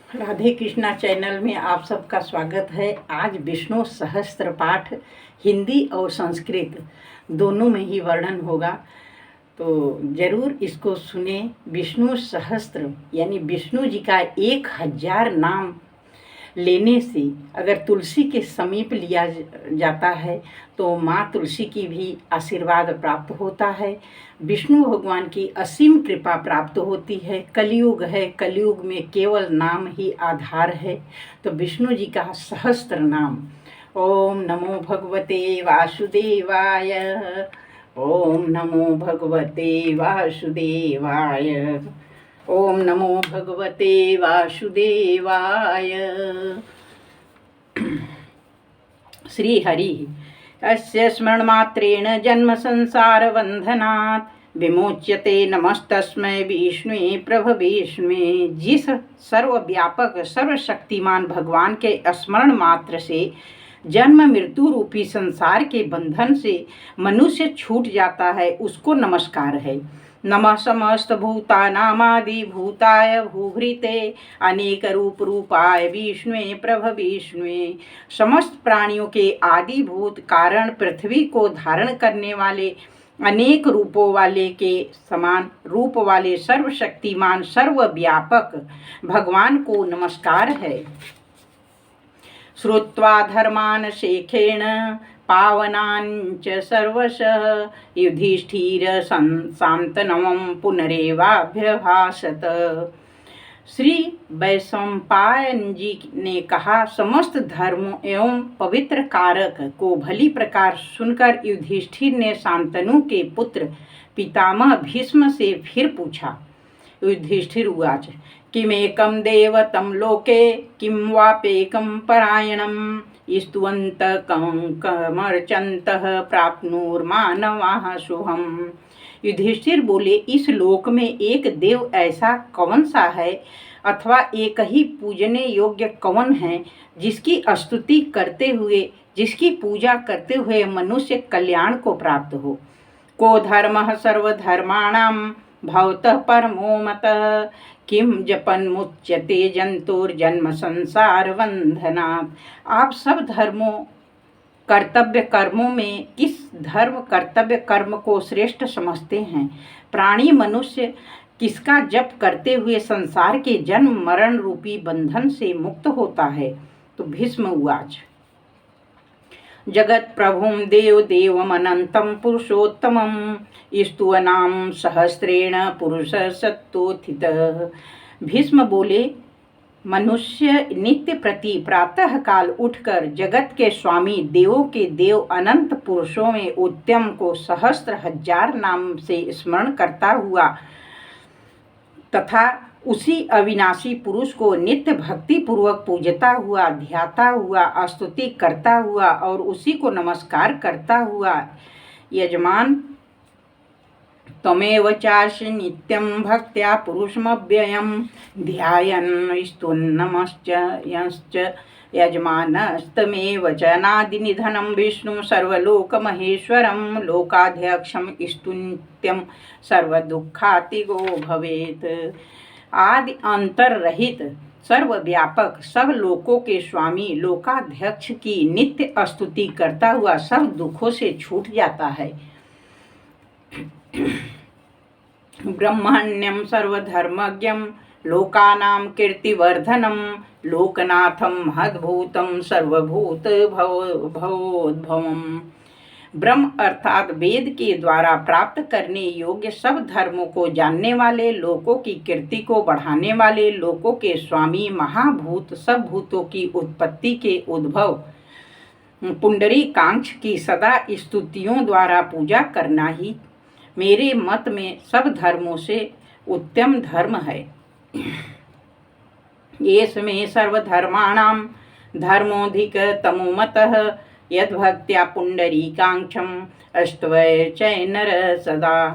Radhe Krishna channel में आप सबका स्वागत है। आज विष्णु सहस्त्र पाठ हिंदी और संस्कृत दोनों में ही वर्णन होगा, तो ज़रूर इसको सुने। विष्णु सहस्त्र यानी विष्णु जी का 1000 नाम लेने से अगर तुलसी के समीप लिया जाता है तो माँ तुलसी की भी आशीर्वाद प्राप्त होता है। विष्णु भगवान की असीम कृपा प्राप्त होती है। कलयुग है, कलयुग में केवल नाम ही आधार है। तो विष्णु जी का सहस्त्र नाम ओम नमो भगवते वासुदेवाय, ओम नमो भगवते वासुदेवाय, ओम नमो भगवते वासुदेवाय। श्री हरि अस्य स्मरणमात्रेण जन्म संसार बंधनात् विमोच्यते। नमस्तस्मै विष्णुवे प्रभविष्णुवे। जिस सर्वव्यापक सर्वशक्तिमान भगवान के स्मरण मात्र से जन्म मृत्यु रूपी संसार के बंधन से मनुष्य छूट जाता है, उसको नमस्कार है। नमः समस्त भूतानामादि भूताय भूभृते अनेक रूप रूपाय विष्णुवे प्रभविष्णुवे। समस्त प्राणियों के आदि भूत कारण पृथ्वी को धारण करने वाले अनेक रूपों वाले के समान रूप वाले सर्वशक्तिमान सर्वव्यापक भगवान को नमस्कार है। श्रुत्वा धर्मान शेखेण पावनांच सर्वशः युधिष्ठिर शांतनवं पुनरेवाभ्यभाषत। श्री वैशंपायन जी ने कहा, समस्त धर्मों एवं पवित्र कारक को भली प्रकार सुनकर युधिष्ठिर ने शांतनु के पुत्र पितामह भीष्म से फिर पूछा। युधिष्ठिर उवाच, किमेकं देवतं लोके किं वाप्येकं परायणं स्तुवन्तः कमर्चन्तः प्राप्नुर्मानवाः शुभम्। युधिष्ठिर बोले, इस लोक में एक देव ऐसा कौन सा है अथवा एक ही पूजने योग्य कौन है जिसकी स्तुति करते हुए, जिसकी पूजा करते हुए मनुष्य कल्याण को प्राप्त हो। को धर्मः सर्वधर्माणां भवतः परमो मतः किम जपन मुच्यते जंतुर्जन्म संसार बंधनात्। आप सब धर्मों कर्तव्य कर्मों में किस धर्म कर्तव्य कर्म को श्रेष्ठ समझते हैं? प्राणी मनुष्य किसका जप करते हुए संसार के जन्म मरण रूपी बंधन से मुक्त होता है? तो भीष्म उवाच, जगत प्रभुं देव देवमनंतं पुरुषोत्तमं स्तुवनां सहस्रेण पुरुष सत्तोत्थितः। भीष्म बोले, मनुष्य नित्य प्रति प्रातः काल उठकर जगत के स्वामी देवों के देव अनंत पुरुषों में उत्तम को सहस्त्र हजार नाम से स्मरण करता हुआ तथा उसी अविनाशी पुरुष को नित्य भक्ति पूर्वक पूजता हुआ, ध्याता हुआ, स्तुति करता हुआ और उसी को नमस्कार करता हुआ, यजमान तमेव चास्य नित्यं भक्त्या पुरुषमव्ययं ध्यायन् स्तुन्नमश्च यजमानस्तमेव च नादिनिधनं विष्णु सर्वलोकमहेश्वरं लोकाध्यक्षं स्तुत्यं सर्वदुःखातिगो भवेत्। आदि अंतर रहित सर्वव्यापक सब लोकों के स्वामी लोकाध्यक्ष की नित्य स्तुति करता हुआ सब दुखों से छूट जाता है। ब्रह्मण्यं सर्वधर्मज्ञं लोकानां कीर्तिवर्धनं लोकनाथं महद्भूतं सर्वभूत भवोद्भवम्। ब्रह्म अर्थात वेद के द्वारा प्राप्त करने योग्य सब धर्मों को जानने वाले, लोकों की कीर्ति को बढ़ाने वाले, लोकों के स्वामी, महाभूत, सब भूतों की उत्पत्ति के उद्भव, पुंडरीकाक्ष की सदा स्तुतियों द्वारा पूजा करना ही मेरे मत में सब धर्मों से उत्तम धर्म है। येषमे सर्वधर्माणां धर्मोऽधिकतमो मतः यद्भक्त्या पुंडरीकाक्षं स्तवै चैनर सदा।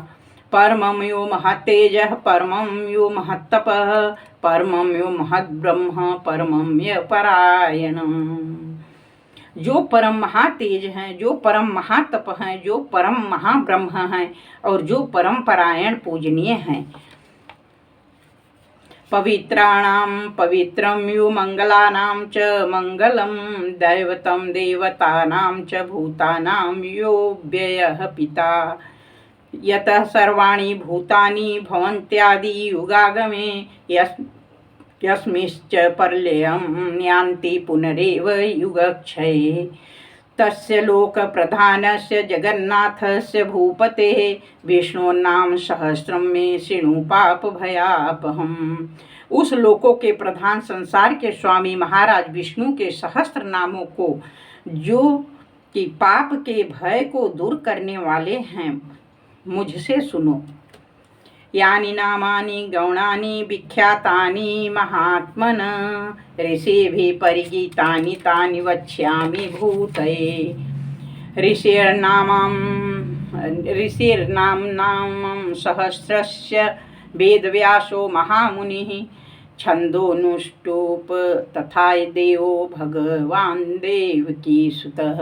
परमं यो महत्तेजः परमं यो महत्तपः परमं यो महद्ब्रह्म परमं य परायणम्। जो परम महातेज हैं, जो परम महातप हैं, जो परम महाब्रह्म हैं और जो परम परायण पूजनीय हैं। पवित्राणां पवित्रं यो मंगलानां च मंगलं दैवतं देवतानां च भूतानां यो व्ययः पिता यतः सर्वाणि भूतानि भवन्त्यादि युगागमे यस्मिश्च प्रलयं यान्ति पुनरेव युगक्षये तस्य लोकप्रधानस्य जगन्नाथस्य भूपतेः विष्णोर्नाम सहस्रम मे शृणु पापभयापहम्। उस लोकों के प्रधान संसार के स्वामी महाराज विष्णु के सहस्त्र नामों को जो कि पाप के भय को दूर करने वाले हैं मुझसे सुनो। यानि नामानि गौणानि विख्यातानि महात्मन ऋषिभिः परिगीतानि तानि वक्ष्यामि भूतये। ऋषिर्नाम सहस्रस्य वेदव्यासो महामुनिः छन्दोनुष्टुप तथा देवो भगवान देवकीसुतः।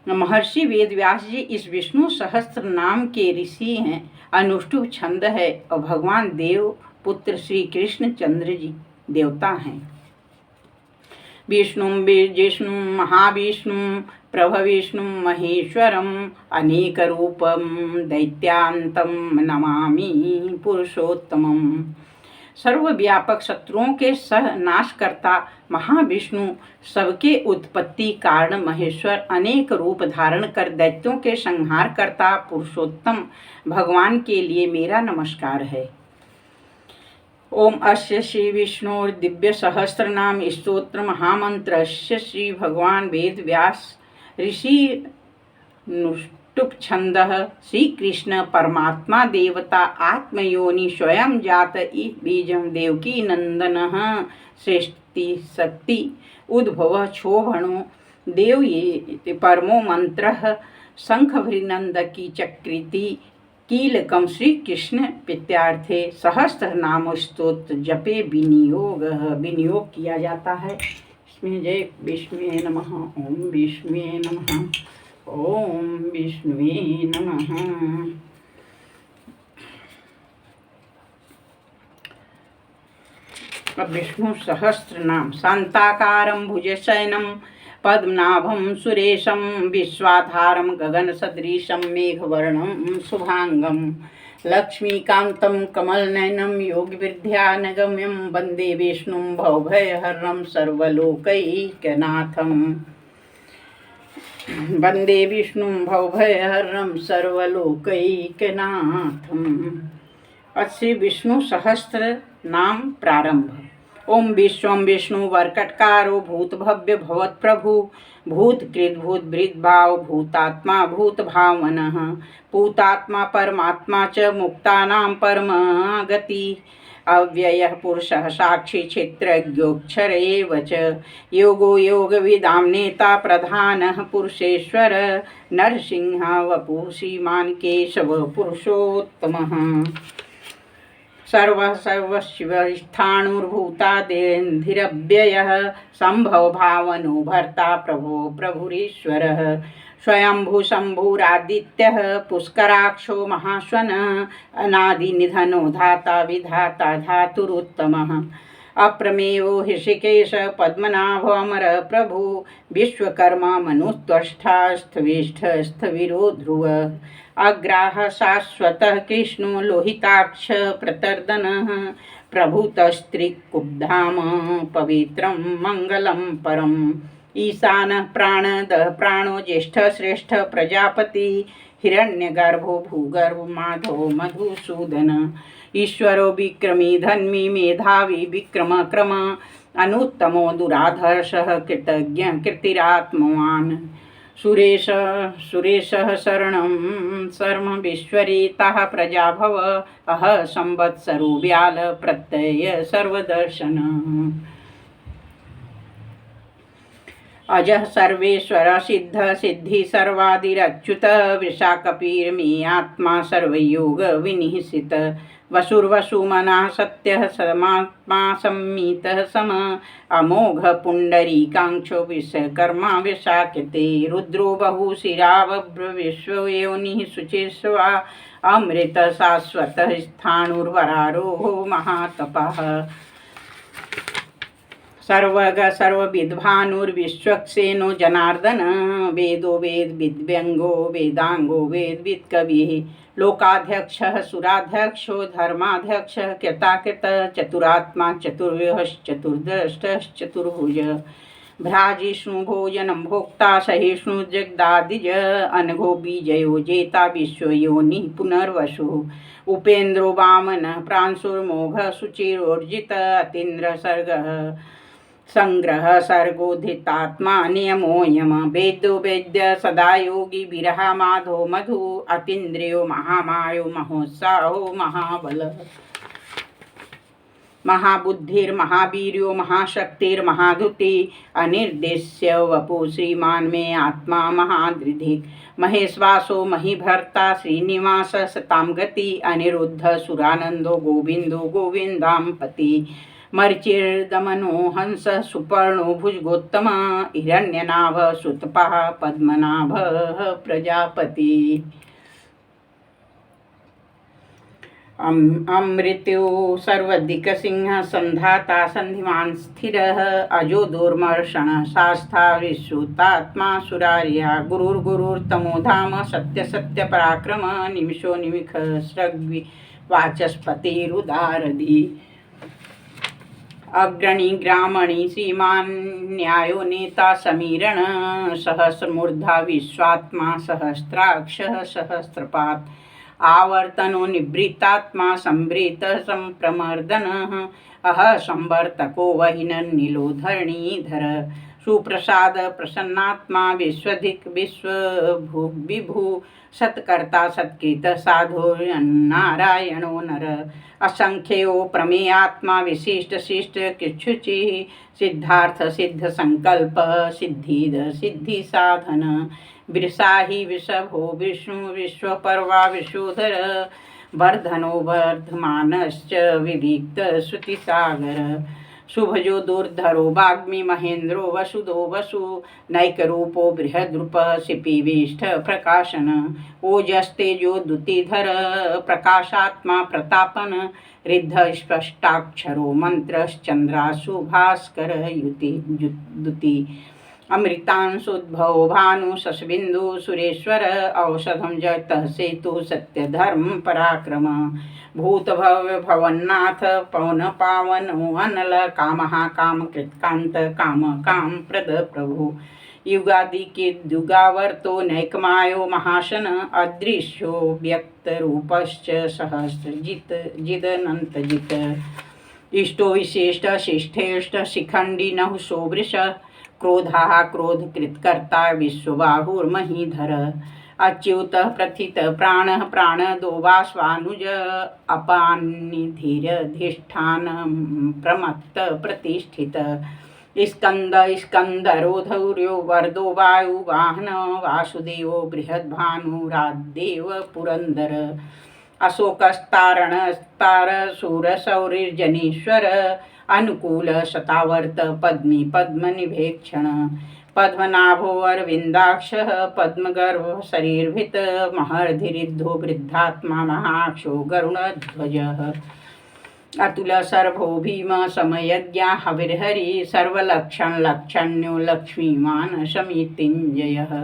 महर्षि वेदव्यास जी इस विष्णु सहस्त्र नाम के ऋषि हैं, अनुष्टुप छंद है और भगवान देव पुत्र श्री कृष्ण चंद्र जी देवता हैं। विष्णु जिष्णु महाविष्णु प्रभविष्णु महेश्वरम अनेक रूपम दैत्यांतम नमामि पुरुषोत्तमम। सर्वव्यापक शत्रुओं के सह नाश करता महाविष्णु सबके उत्पत्ति कारण महेश्वर अनेक रूप धारण कर दैत्यों के संहार करता पुरुषोत्तम भगवान के लिए मेरा नमस्कार है। ओम अस्य श्री विष्णुर दिव्य सहस्त्र नाम स्तोत्र महामंत्रस्य श्री भगवान वेद व्यास ऋषि नुष्टुप छंदः श्री कृष्ण परमात्मा देवता आत्मयोनि स्वयं जात बीजं देवकी नंदनः सृष्टि शक्ति उद्भव क्षोभणो देव ये परमो मंत्रः शंखभृनंदकी चक्रिति कीलकम श्री कृष्ण पित्यार्थे सहस्त्र नाम स्तोत्र जपे विनियोग किया जाता है। इसमें जय विष्णुवे नमः। ओम विष्णुवे नमः। ओम विष्णुवे नमः। अब विष्णु सहस्त्र नाम शांताकारं भुजशयनं पद्मनाभं सुरेशं विश्वाधारं गगनसदृशं मेघवर्णं शुभांगं लक्ष्मीकान्तं कमलनयनं योगिविद्यानगम्यं वन्दे विष्णुं भवभयहरं सर्वलोकैकनाथं। वन्दे विष्णुं भवभयहरं सर्वलोकैकनाथम्। श्री विष्णु सहस्त्र नाम प्रारंभ। ओम विश्वं विष्णु वरकटकारो भूत भव्य भवत प्रभु भूत कृत भूत वृद्ध भाव भूतात्मा भूत भावनः पूतात्मा परमात्मा च मुक्तानां परम गति अव्ययः पुरुषः साक्षी क्षेत्रज्ञोक्षर एव च योगो योगविदां नेता प्रधानः पुरुषेश्वर नरसिंह वपुः श्रीमान् केशव पुरुषोत्तमः। सर्वशिवस्थाणुर्भूतादेन्धिरव्ययः संभव भावनो भर्ता प्रभो प्रभुरीश्वरः स्वयंभू शंभुरादित्यः पुष्कराक्षो महाश्वन अनादिनिधनो धाता विधाता धातुरुत्तमः अप्रमेयो हृषिकेश पद्मनाभ अमर प्रभु विश्वकर्मा मनुत्वष्टा स्थविष्ठ स्थविरो ध्रुव अग्राह शाश्वतः कृष्णो लोहिताक्ष प्रतर्दनः प्रभुतस्त्रिकुब्धाम पवित्रं मंगलं परम् ईशानः प्राणदः प्राणो ज्येष्ठ श्रेष्ठ प्रजापति हिरण्यगर्भो भूगर्भ माधव मधुसूदन ईश्वरो विक्रमी धन्वी मेधावी विक्रम क्रम अनुत्तमो दुराधर्षः कृतज्ञ कृतिरात्मवान् सुरेशः शरणं शर्म विश्वरीताः प्रजाभव अह संवत्सरो व्याल प्रत्यय सर्वदर्शन अजः सर्वेश्वर सिद्ध सिद्धि सर्वादिरच्युत वृषाकपीर मे आत्मा सर्वयोग विनिहित वसुर्वसुमनः सत्यः समात्मा सम्मितः सम अमोघ पुंडरीकांक्षो विश्वकर्मा विशाख्यते रुद्रो बहुशिरावभ्र विश्वयोनिः शुचिस्वा अमृत शाश्वत स्थाणुर्वरारोहो महातपः सर्वग सर्वविद्भानुर्विश्वक्सेनो जनार्दन वेदो वेदविद्व्यंगो वेदांगो वेदवित्कविः लोकाध्यक्षः सुराध्यक्षो धर्माध्यक्षः कृताकृत चतुरात्मा चतुर्व्यश्चतुर्दष्टश्चतुर्भुज भ्राजिष्णु भोजनं भोक्ता सहिष्णु जगदादिज अनघो बीजयो जेता विश्वयोनि पुनर्वसु उपेन्द्रो वामनः प्रांशुर्मोघ शुचिरोर्जित अतीन्द्र सर्गः संग्रह सर्गोधितात्मा नियमो यम वेदो वेद्य सदा योगी विरह माधो मधु अतीन्द्रियो महामायो महोत्साहो महाबल महाबुद्धिर्महावीर्यो महाशक्तिर्महाधुति अनिर्देश्य वपु श्रीमान मे आत्मा महादृधिक महेश्वासो महीभर्ता श्रीनिवास सतां गति अनिरुद्ध सुरानंदो गोविंदो गोविंदांपति मर्चिर्दमनो हंस सुपर्णो भुजगोत्तम हिरण्यनाभ सुतपः पद्मनाभ प्रजापति अमृत्यो सर्वदिक्सिंह संधाता संधिमान स्थिरः अजो दुर्मर्षण शास्ता विश्रुतात्मा सुरार्या गुरुर्गुरुर्तमोधाम सत्य सत्य पराक्रम निमिषो निमिष सृग्वि वाचस्पतिरुदारधि अग्रणी ग्रामणी श्रीमान न्यायो नेता समीरण सहस्रमूर्धा विश्वात्मा सहस्राक्षः सहस्रपात् आवर्तनो निवृत्तात्मा संवृत संप्रमर्दनः अह संवर्तको वहिनन्निलो धरणीधर सुप्रसाद प्रसन्नात्मा विश्वधिक विश्वभु सत्कर्ता सत्कृत साधुर्यन्नारायणो नर असंख्यो प्रमेयात्मा विशिष्ट शिष्ट किच्छुचि सिद्धार्थ सिद्ध संकल्प सिद्धिद सिद्धि साधन वृषाहि विषभो विष्णु विश्वपर्वा विश्वोधर वर्धनो वर्धमानश्च विविक्त श्रुतिसागर शुभजो दुर्धरो वाग्मी महेन्द्रो वसुदो वसु नैकरूपो बृहद्रूप शिपिविष्ठ प्रकाशन ओजस्तेजो दुतिधर प्रकाशात्मा प्रतापन रिद्ध स्पष्टाक्षरो मंत्रश्चंद्रासु भास्कर युति दुति अमृतांशुद्भव भानु शशबिंदु सुरेश्वर औषधम जगत सेतु सत्यधर्म पराक्रम भूतभव्य भवन्नाथ पवन पावन अनल कामः कामकृत्कांत काम काम प्रद प्रभु युगादि के युगावर्तो नैकमायो महाशन अदृश्यो व्यक्त रूपश्च सहस्रजित जिदनंतजित इष्टो विशिष्ट शिष्ठेष्ट शिखंडी नहुषो वृष क्रोधाः क्रोधकृत्कर्ता विश्वबाहुर्महीधर अच्युत प्रथित प्राणः प्राणदो वाश्वानुज अपानिधिरधिष्ठान प्रमत्त प्रतिष्ठित स्कंद स्कंदरोधौर्यो वरदो वायुवाहन वासुदेवो बृहद्भानुराद्देव पुरंदर अशोकस्तारणस्तार शूरशौरिर्जनीश्वर अनुकूल शतावर्त पद्मी पद्मनिभेक्षण पद्मनाभो अरविंदाक्षः पद्मगर्भ शरीरभित महर्धिरिद्धो वृद्धात्मा महाक्षो गरुणध्वजः अतुल सर्भो भीम समयज्ञा हविर्हरि सर्वलक्षण लक्षण्यो लक्ष्मीमान समितिञ्जयः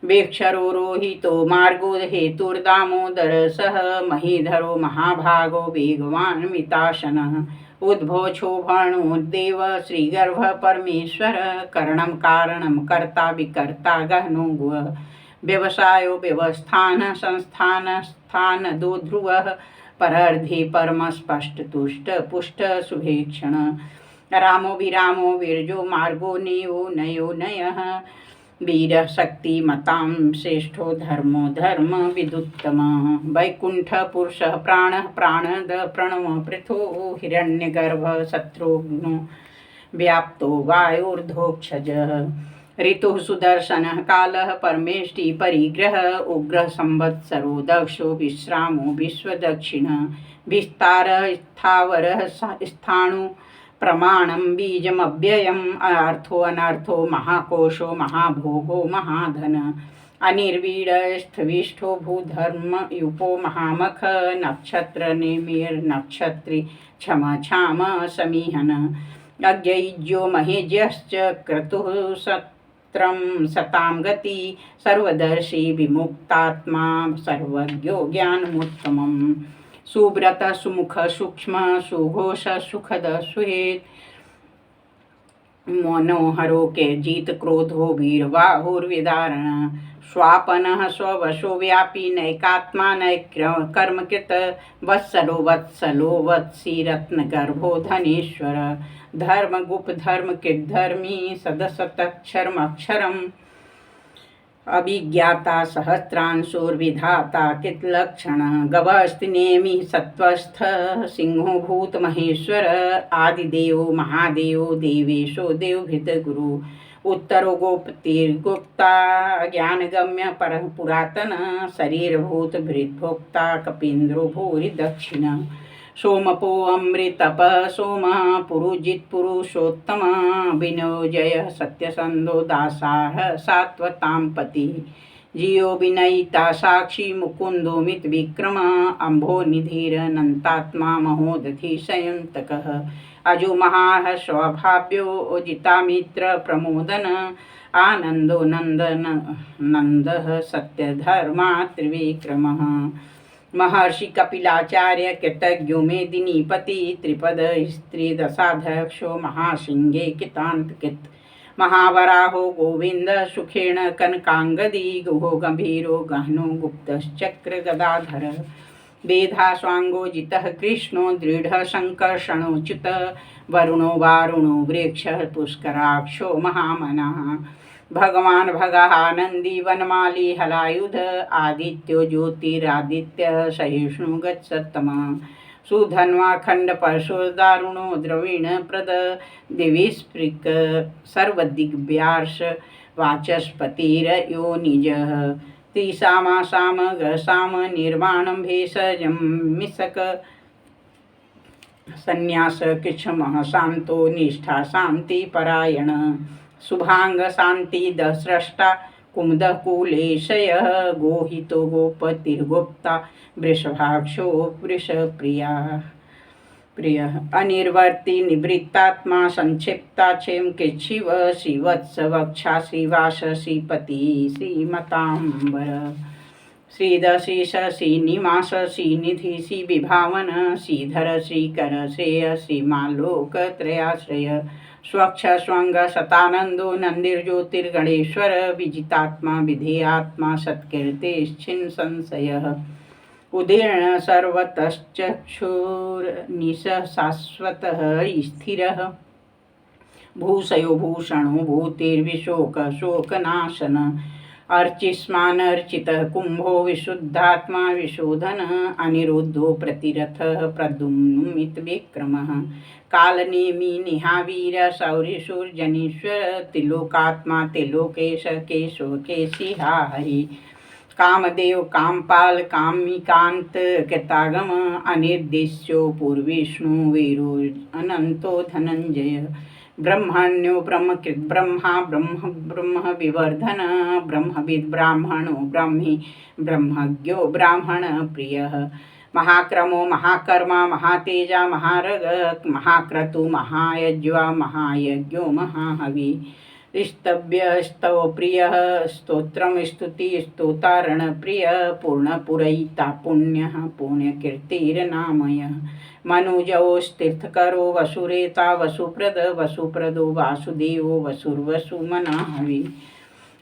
वेक्षरो रोहितो मार्गो हेतुर्दामोदर सह महीधरो महाभागो वेगवान् मिताशनः उद्भव क्षोभणोद्देव श्रीगर्भ परमेश्वर करणं कारणं कर्ता विकर्ता गहनो गुह व्यवसायो व्यवस्थान संस्थान स्थान दो ध्रुवः परर्धि परम स्पष्ट तुष्ट पुष्ट शुभेक्षण रामो विरामो विरजो मार्गो नियो नयो नयः वीर शक्ति मतां श्रेष्ठो धर्मो धर्म विदुत्तम वैकुंठ पुरुष प्राण प्राणद प्रणव पृथो हिरण्यगर्भ शत्रुघ्नो व्याप्तो वायुर्धोक्षज ऋतुः सुदर्शनः कालः परमेष्टि परिग्रह उग्र संवत्सरो दक्षो विश्रामो विश्वदक्षिण विस्तार स्थावरः स्थाणु प्रमाणं बीजमव्ययम् अर्थो अनर्थो महाकोशो महाभोगो महाधन अनिर्वीडस्थविष्ठो भूधर्म युपो महामख नक्षत्र निमिर्नक्षत्री क्षम क्षाम समीहन अज्ञयुज्यो महेज्यश्च क्रतुः सत्रं सतां गति सर्वदर्शी विमुक्तात्मा सर्वज्ञो ज्ञानमुत्तमम् सुव्रत सुमुख सूक्ष्म सुघोष सुखद सुहेत मनोहरो के जीत क्रोधो वीरबाहुर्विदारण स्वापनः स्ववशो व्यापी नैकात्मा नैकर्मकृत वत्सलो वत्सलो वत्सी रत्नगर्भो धनेश्वर धर्मगुप् धर्मकृद्धर्मी सदसतक्षरमक्षरम् अभिज्ञाता सहस्रांशोर्विधाता कित्लक्षणः गवस्तिनेमि सत्त्वस्थ सिंहो भूतमहेश्वर आदिदेवो महादेवो देवेशो देवभृतगुरु उत्तरो गोपतिर्गुप्ता ज्ञानगम्य परः पुरातन शरीरभूत भृद्भोक्ता कपीन्द्रो भूरि दक्षिण सोमपो अमृतप सोम पुरुजित पुरुषोत्तम विनोजय सत्यसंधो दासाह सात्वतां पति जियो विनयिता साक्षी मुकुंदो मित विक्रम अम्भो निधिरनंतात्मा महोदधि संयंतकः अजो महाः स्वभाव्यो जितामित्र प्रमोदन आनंदो नंदन नंदः सत्यधर्मा त्रिविक्रमः महर्षि कपिलाचार्य कृतज्ञो मेदिनीपति त्रिपद स्त्री दशाध्यक्षो महासिंहे कितांतकृत महावराहो गोविंद सुखेण कनकांगदी गुहो गंभीरो गहनो गुप्तश्चक्र गदाधर वेधा स्वांगो जितः कृष्णो दृढ़ संकर्षणोच्युत वरुणो वारुणो वृक्ष पुष्कराक्षो महामनः भगवान भगानंदी वनमाली हलायुध आदित्यो ज्योतिरादित्य सहिष्णु गच्छत्तमा सुधन्वा खंड परशुदारुणो द्रविण प्रद दिविस्पृक सर्वदिग्व्यास वाचस्पतिर यो निज त्रिसामा साम गसाम निर्माणं भेषजं मिसक संन्यास कृच्छमः शांतो निष्ठा शांति परायण शुभांग शांति दस्रष्टा कुमुद कुलेशय गोहितो गोपतिर्गोप्ता वृषभाक्षो वृषप्रिया प्रिय अनिर्वर्ति निवृत्तात्मा संक्षिप्ता क्षेम कृच्छिव श्रीवत्स वक्षा श्रीवास श्रीपति श्रीमतांबर श्रीदशीष श्रीनिवास श्रीनिधि श्री विभावन श्रीधर श्रीकर श्रेय श्रीमालोकत्रयाश्रय स्वच्छ स्वंग सतानंदो नंदिर्ज्योतिर्गणेश्वर विजितात्मा विधेयात्मा सत्कीर्तिश्छिन् संशयः उदीर्ण सर्वतश्चक्षुर्निश शाश्वतः स्थिरः भूषयो भूषणो भूतिर्विशोक शोकनाशन अर्चिस्मानर्चितः कुंभो विशुद्धात्मा विशोधन अनिरुद्धो प्रतिरथः प्रद्युम्नित विक्रमः कालनेमि निहावीर शौरिशूर्जनीश्वर तिलोकात्मा तिलोकेश केशव केशिहा हरि कामदेव कामपाल कामिकांत कृतागम अनिर्दिश्यो पूर्विष्णु वीरो अनंतो धनंजय ब्रह्मण्यो ब्रह्मकृत ब्रह्मा ब्रह्म ब्रह्म विवर्धन ब्रह्मविद ब्राह्मणो ब्रह्मी ब्रह्मज्ञो ब्राह्मण प्रियः महाक्रमो महाकर्मा महातेजा महारग महाक्रतु महायज्वा महायज्ञो महाहवि स्तव्यस्तव प्रियः स्तोत्रं स्तुति स्तोतारण प्रिय पूर्णपुरयिता पुण्यः पुण्यकीर्तिर्नामयः मनुजोस्तीर्थकरो वसुरेता वसुप्रद वसुप्रदो वासुदेवो वसुर्वसुमनाहवि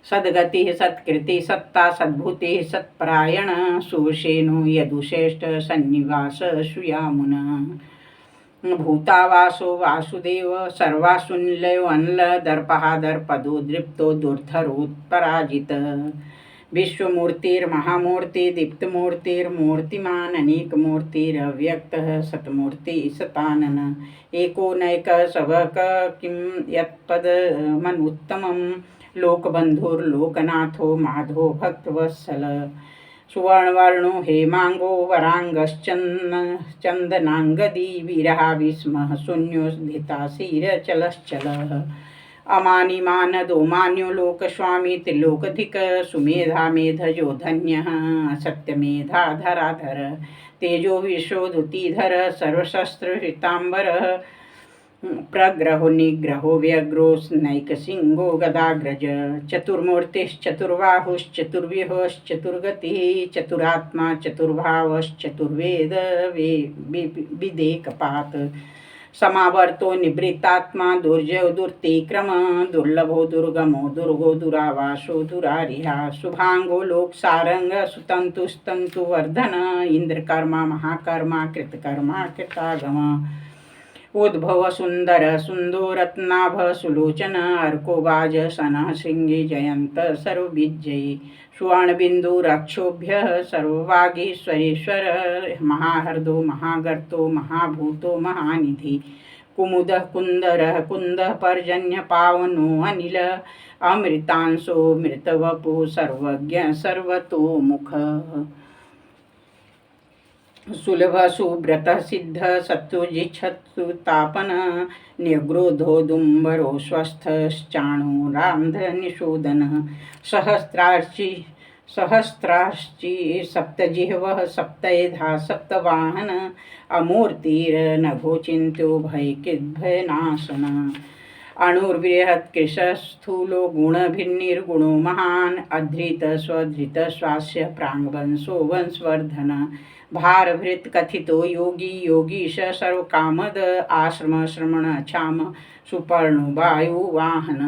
सद्गति सत्कृति सत्ता सद्भूति सत्परायण सुषेणु यदुश्रेष्ठ सन्निवास सुयामुन भूतावासो वासुदेव सर्वासुनिलयो अनल दर्पहा दर्पदो दृप्तो दुर्धरोत्पराजित विश्वमूर्तिर्महामूर्ति दीप्तमूर्तिर्मूर्तिमान अनेकमूर्तिरव्यक्तः सतमूर्ति सतानन एको नैक सबक किं यत्पदमनुत्तमं लोकबन्धुर्लोकनाथो माधो भक्तवत्सल सुवर्णवर्णो हेमांगो वरांगश्चन्दनांगदी वीरः विस्मः शून्योद्धिता शिरचलश्चलः अमानि मानदो मान्यो लोकस्वामी त्रिलोकधिक सुमेधा मेधजो धन्यः सत्यमेधा धराधर तेजो विश्वोदुतिधर सर्वशस्त्रहृताम्बरः प्रग्रहो निग्रहो व्यग्रो नैकसिंहो गदाग्रज चतुर्मूर्तिश्चतुर्बाहुश्चतुर्व्यूहश्चतुर्गतिः चतुरात्मा चतुर्भावश्चतुर्वेद विदेकपात् समावर्तो निवृत्तात्मा दुर्जयो दुर्तिक्रम दुर्लभो दुर्गमो दुर्गो दुरावासो दुरारिहा शुभांगो लोकसारंग सुतंतुस्तंतुवर्धन इंद्रकर्मा महाकर्मा कृतकर्मा कृतागम उद्भव सुंदर सुंदो रत्नाभ सुलोचन अर्कोबाज सनः श्रृंगी जयंत सर्वविजयी सुवर्णबिंदु रक्षोभ्य सर्ववागीश्वरेश्वर महाहर्दो महागर्तो महाभूतो महानिधि कुमुद कुंदर कुंद पर्जन्य पावनो अनिल अमृतांशो मृतवपु सर्वज्ञ सर्वतोमुख सुलभ सुव्रत सिद्ध सत्वजिच्छत्सुतापन निगृधोदुम्बरो स्वस्थश्चाणो रान्ध्र निषोदन सहस्रार्ची सप्तजिह्वः सप्तैधा सप्तवाहन अमूर्तिर्नभोचिन्त्यो भयकिद्भयनाशन अणुर्बृहत्कृशस्थूलो गुणभिर्निर्गुणो महान् अधृत स्वधृत स्वास्य प्राङ्वंशो वंशवर्धन भारभृत कथितो योगी योगीश सर्वकामद आश्रम श्रमण क्षाम सुपर्णो वायुवाहन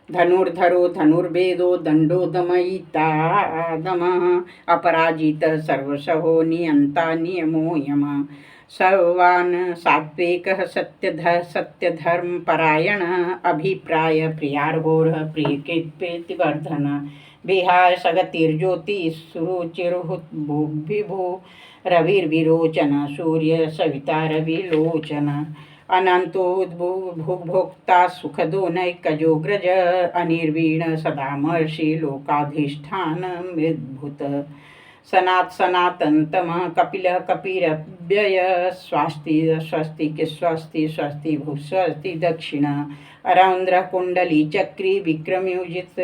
धनुर्धरो धनुर्वेदो दंडो दमयितादमः अपराजित सर्वशहो नियंता नियमो यमः सर्वान् सात्विकः सत्यधर्मपरायण अभिप्राय प्रियार्होरः प्रियकृत्प्रीतिवर्धन विहाय सगतिर्ज्योति सुरुचिर्हुद्भुविभु रविर्विरोचन सूर्य सविता रविलोचन अनन्तोद्भुक्भोक्ता सुखदो नैकजोग्रज अनिर्वीण सदामर्षि लोकाधिष्ठान मृद्भुत सनातनतमः कपिलः कपिरव्यय स्वास्ति स्वस्ति स्वस्ति स्वस्ति भूस्वस्ति दक्षिण अरौन्द्र कुंडली चक्री विक्रमयोजित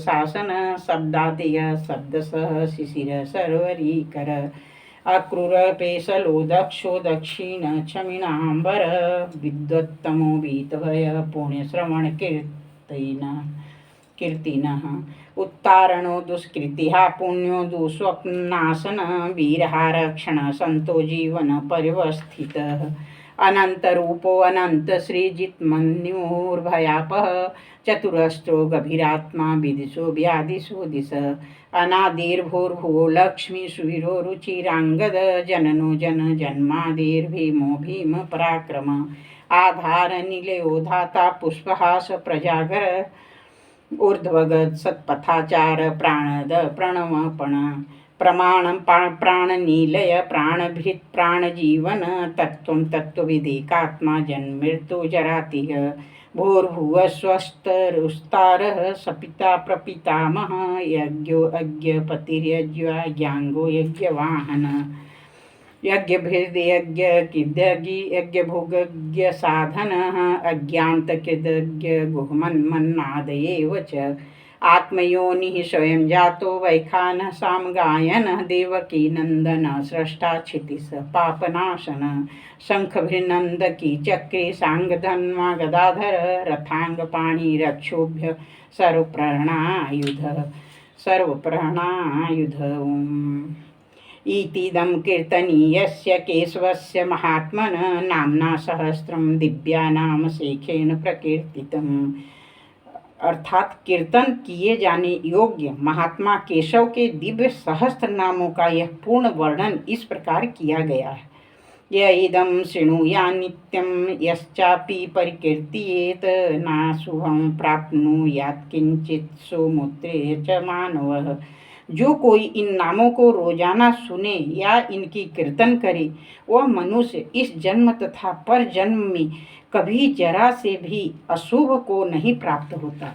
शासन शब्दादय शब्दसः शिशिर सर्वरीकर अक्रूर पेशलो दक्षो दक्षिण क्षमिणाम्बर विद्वत्तमो वीतभय पुण्यश्रवण कीर्तिनः उत्तारणो दुष्कृतिः पुण्यो दुःस्वप्नाशन वीरहारक्षण संतो जीवन परिवस्थितः अनंतरूपो अनंत श्रीजित्मन्युर्भयापः चतुरस्रो गभीरात्मा विदिशो व्यादिशो दिश अनादिर्भूर्भुवो लक्ष्मी सुवीरो रुचिरांगद जननो जन जन्मादिर्भीमो भीम पराक्रम आधार निलयो धाता पुष्पहास प्रजागर ऊर्ध्वगत सत्पथाचार प्राणद प्रणवपण प्रमाणं प्राणनीलय प्राणभृत् प्राणजीवन तत्त्वं तत्त्वविदेकात्मा जन्ममृत्युजरातिः भूर्भुवस्वस्तरुस्तारः सपिता प्रपितामह यज्ञो अज्ञपतिर्यज्ञाङ्गो यज्ञवाहन यज्ञभुगज्ञसाधनः अज्ञान्तकृदज्ञगुहमन्मन्नादयेव च आत्मयोनिः स्वयं जातो वैखानः सामगायनः देवकी नंदन स्रष्टा क्षितिः पापनाशन शंखभिर्नंदकी चक्रे सांगधन्वा गदाधर रथांगपाणि रक्षोभ्य सर्वप्रहणायुध इतीदं कीर्तनीयस्य केशवस्य महात्मनः नाम्ना सहस्रं दिव्यानाम शेखेन प्रकीर्तितम् अर्थात कीर्तन किए जाने योग्य महात्मा केशव के दिव्य सहस्त्र नामों का यह पूर्ण वर्णन इस प्रकार किया गया है। य इदं शृणुयात् नित्यं यश्चापि परिकीर्तयेत् नाशुभं प्राप्नुयात् किंचित् सुमुत्रे च मानवः। जो कोई इन नामों को रोजाना सुने या इनकी कीर्तन करे वह मनुष्य इस जन्म तथा पर जन्म में कभी जरा से भी अशुभ को नहीं प्राप्त होता।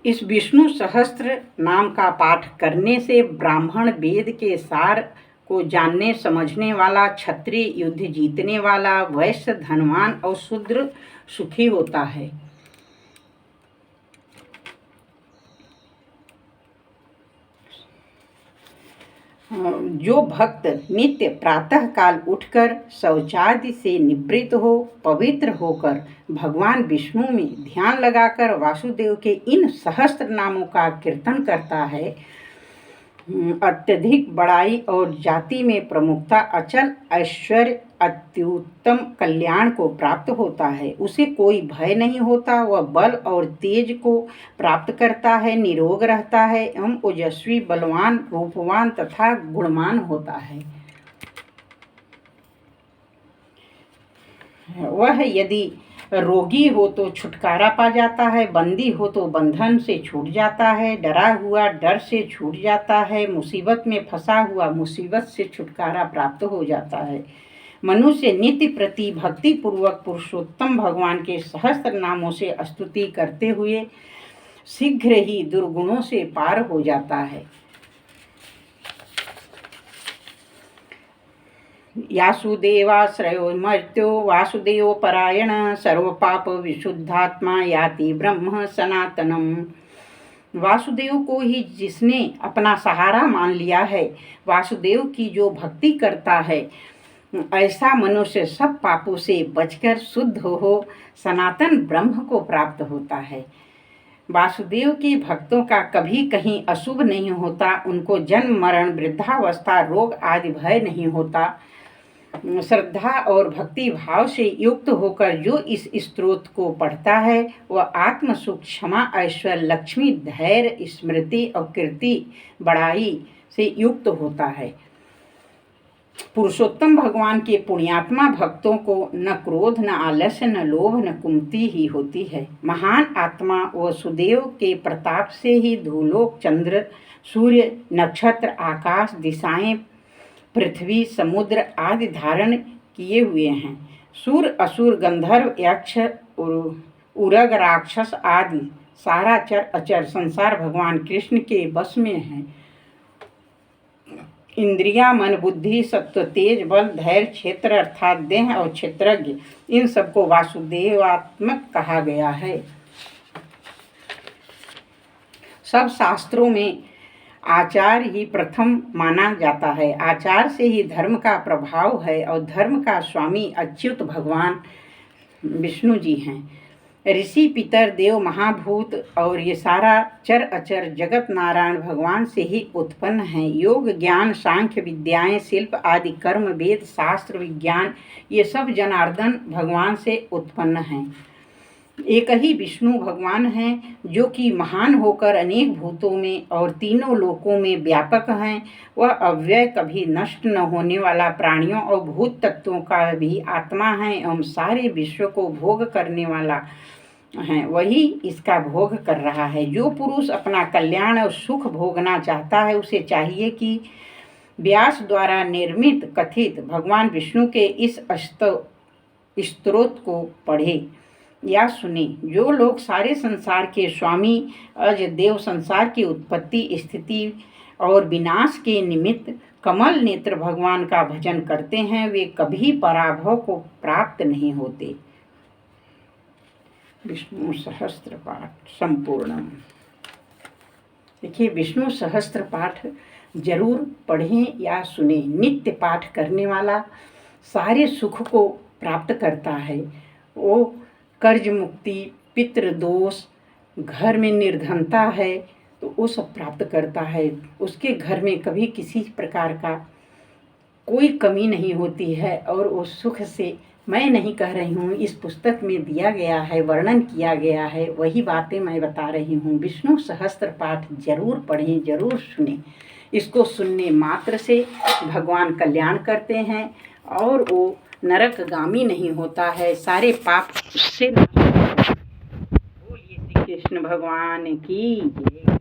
इस विष्णु सहस्त्र नाम का पाठ करने से ब्राह्मण वेद के सार को जानने समझने वाला क्षत्रिय युद्ध जीतने वाला, वैश्य धनवान और शूद्र सुखी होता है। जो भक्त नित्य प्रातः काल उठकर शौचादि से निवृत्त हो, पवित्र होकर भगवान विष्णु में ध्यान लगाकर वासुदेव के इन सहस्त्र नामों का कीर्तन करता है, अत्यधिक बड़ाई और जाति में प्रमुखता, अचल ऐश्वर्य, अत्युत्तम कल्याण को प्राप्त होता है। उसे कोई भय नहीं होता, वह बल और तेज को प्राप्त करता है, निरोग रहता है एवं ओजस्वी, बलवान, रूपवान तथा गुणवान होता है। वह यदि रोगी हो तो छुटकारा पा जाता है, बंदी हो तो बंधन से छूट जाता है, डरा हुआ डर से छूट जाता है, मुसीबत में फंसा हुआ मुसीबत से छुटकारा प्राप्त हो जाता है। मनुष्य नित्य प्रति भक्ति पूर्वक पुरुषोत्तम भगवान के सहस्त्र नामों से स्तुति करते हुए शीघ्र ही दुर्गुणों से पार हो जाता है। यासुदेवाश्रयो मर्त्यो वासुदेव परायण, सर्वपाप विशुद्धात्मा याति ब्रह्म सनातनम। वासुदेव को ही जिसने अपना सहारा मान लिया है, वासुदेव की जो भक्ति करता है, ऐसा मनुष्य सब पापों से बचकर शुद्ध हो सनातन ब्रह्म को प्राप्त होता है। वासुदेव के भक्तों का कभी कहीं अशुभ नहीं होता, उनको जन्म मरण वृद्धावस्था रोग आदि भय नहीं होता। श्रद्धा और भक्ति भाव से युक्त होकर जो इस स्तोत्र को पढ़ता है, वह आत्म सुख, क्षमा, ऐश्वर्य, लक्ष्मी, धैर्य, स्मृति और कीर्ति बड़ाई से युक्त होता है। पुरुषोत्तम भगवान के पुण्यात्मा भक्तों को न क्रोध, न आलस्य, न लोभ, न कुमति ही होती है। महान आत्मा वसुदेव के प्रताप से ही धूलोक, चंद्र, सूर्य, नक्षत्र, आकाश, दिशाएं, पृथ्वी, समुद्र आदि धारण किए हुए हैं। सूर, असुर, गंधर्व, यक्ष, उरग, राक्षस आदि सारा चर अचर संसार भगवान कृष्ण के बस में है। इंद्रिया, मन, बुद्धि, सत्व, तेज, बल, धैर्य, क्षेत्र अर्थात देह और क्षेत्रज्ञ, इन सबको वासुदेवात्मक कहा गया है। सब शास्त्रों में आचार ही प्रथम माना जाता है। आचार से ही धर्म का प्रभाव है और धर्म का स्वामी अच्युत भगवान विष्णु जी हैं। ऋषि, पितर, देव, महाभूत और ये सारा चर अचर जगत नारायण भगवान से ही उत्पन्न हैं। योग, ज्ञान, सांख्य विद्याएं, शिल्प आदि कर्म, वेद, शास्त्र, विज्ञान ये सब जनार्दन भगवान से उत्पन्न हैं। एक ही विष्णु भगवान हैं जो कि महान होकर अनेक भूतों में और तीनों लोकों में व्यापक हैं। वह अव्यय, कभी नष्ट न होने वाला, प्राणियों और भूत तत्वों का भी आत्मा है एवं सारे विश्व को भोग करने वाला है। वही इसका भोग कर रहा है। जो पुरुष अपना कल्याण और सुख भोगना चाहता है, उसे चाहिए कि व्यास द्वारा निर्मित कथित भगवान विष्णु के इस स्तोत्र को पढ़े या सुने। जो लोग सारे संसार के स्वामी अज देव संसार की उत्पत्ति, स्थिति और विनाश के निमित्त कमल नेत्र भगवान का भजन करते हैं, वे कभी पराभव को प्राप्त नहीं होते। विष्णु सहस्त्र पाठ संपूर्णम। देखिए, विष्णु सहस्त्र पाठ जरूर पढ़ें या सुने। नित्य पाठ करने वाला सारे सुख को प्राप्त करता है। वो कर्ज मुक्ति, पितृ दोष, घर में निर्धनता है तो वो सब प्राप्त करता है। उसके घर में कभी किसी प्रकार का कोई कमी नहीं होती है और वो सुख से, मैं नहीं कह रही हूँ, इस पुस्तक में दिया गया है, वर्णन किया गया है, वही बातें मैं बता रही हूँ। विष्णु सहस्त्र पाठ जरूर पढ़ें, जरूर सुने। इसको सुनने मात्र से भगवान कल्याण करते हैं और वो नरकगामी नहीं होता है, सारे पाप उससे। बोलिए श्री कृष्ण भगवान की जय।